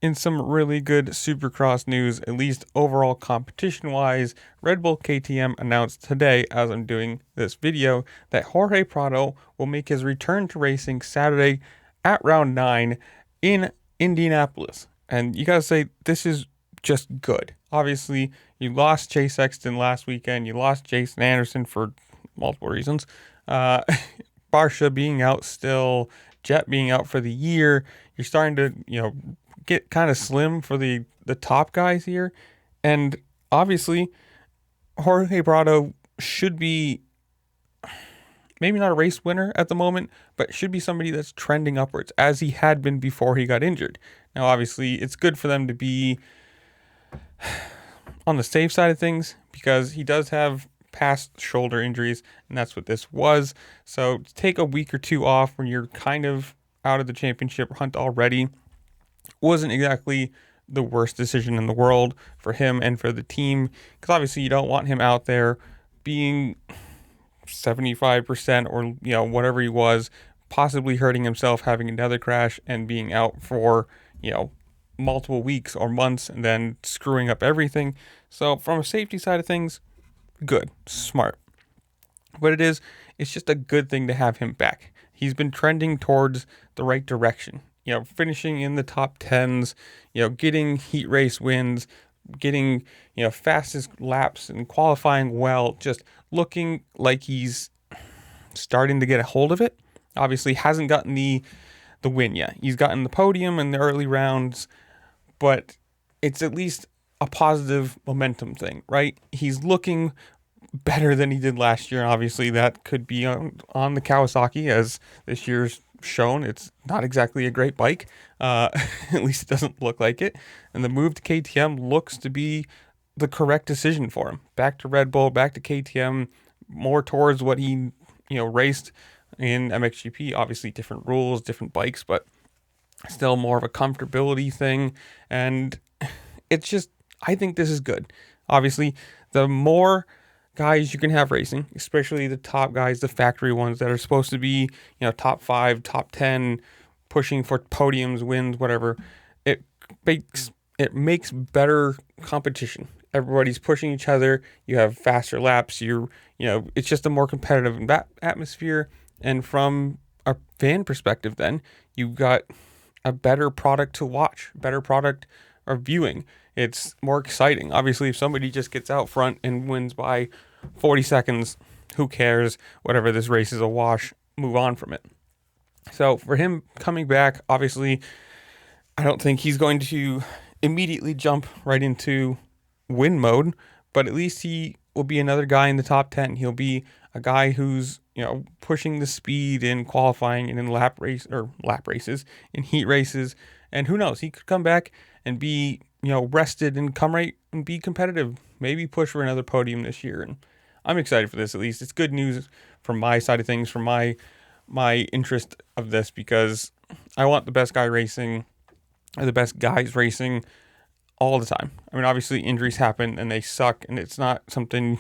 In some really good Supercross news, at least overall competition wise, Red Bull KTM announced today, as I'm doing this video, that Jorge Prado will make his return to racing Saturday at round 9 in Indianapolis. And you gotta say, this is just good. Obviously, you lost Chase Sexton last weekend, you lost Jason Anderson for multiple reasons. Uh, Barsha being out still, Jet being out for the year. You're starting to, get kind of slim for the top guys here. And obviously, Jorge Prado should be maybe not a race winner at the moment, but should be somebody that's trending upwards as he had been before he got injured. Now, obviously, it's good for them to be on the safe side of things because he does have past shoulder injuries, and that's what this was. So to take a week or two off when you're kind of out of the championship hunt already wasn't exactly the worst decision in the world for him and for the team, because obviously you don't want him out there being 75% or whatever he was, possibly hurting himself, having another crash and being out for multiple weeks or months and then screwing up everything. So from a safety side of things, good, smart. But it's just a good thing to have him back. He's been trending towards the right direction. Finishing in the top 10s, getting heat race wins, getting, fastest laps and qualifying well, just looking like he's starting to get a hold of it. Obviously hasn't gotten the win yet. He's gotten the podium in the early rounds, but it's at least a positive momentum thing, right? He's looking better than he did last year. And obviously that could be on the Kawasaki, as this year's shown. It's not exactly a great bike. At least it doesn't look like it. And the move to KTM looks to be the correct decision for him. Back to Red Bull, back to KTM, more towards what he, raced in MXGP. Obviously different rules, different bikes, but still more of a comfortability thing. And it's just, I think this is good. Obviously, the more guys you can have racing, especially the top guys, the factory ones that are supposed to be, top 5, top 10, pushing for podiums, wins, whatever, it makes better competition. Everybody's pushing each other. You have faster laps. It's just a more competitive atmosphere. And from a fan perspective, then you've got a better product to watch, better product of viewing. It's more exciting. Obviously, if somebody just gets out front and wins by 40 seconds, who cares? Whatever, this race is a wash, move on from it. So for him coming back, obviously, I don't think he's going to immediately jump right into win mode, but at least he will be another guy in the top 10. He'll be a guy who's, pushing the speed in qualifying and in lap races, in heat races. And who knows, he could come back and be, rested and come right and be competitive, maybe push for another podium this year. And I'm excited for this. At least it's good news from my side of things, from my interest of this, because I want the best guy racing, or the best guys racing all the time. I mean, obviously injuries happen and they suck, and it's not something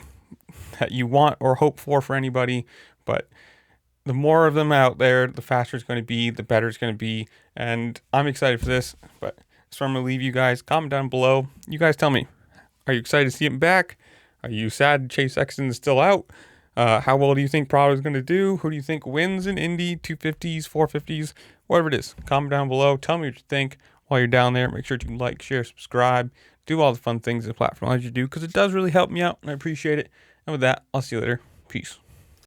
that you want or hope for anybody, but the more of them out there, the faster it's going to be, the better it's going to be. And I'm excited for this, but so I'm going to leave you guys. Comment down below. You guys tell me, are you excited to see him back? Are you sad Chase Sexton is still out? How well do you think Prado is going to do? Who do you think wins in Indy? 250s, 450s, whatever it is. Comment down below. Tell me what you think while you're down there. Make sure to like, share, subscribe. Do all the fun things the platform allows you to do, because it does really help me out, and I appreciate it. And with that, I'll see you later. Peace.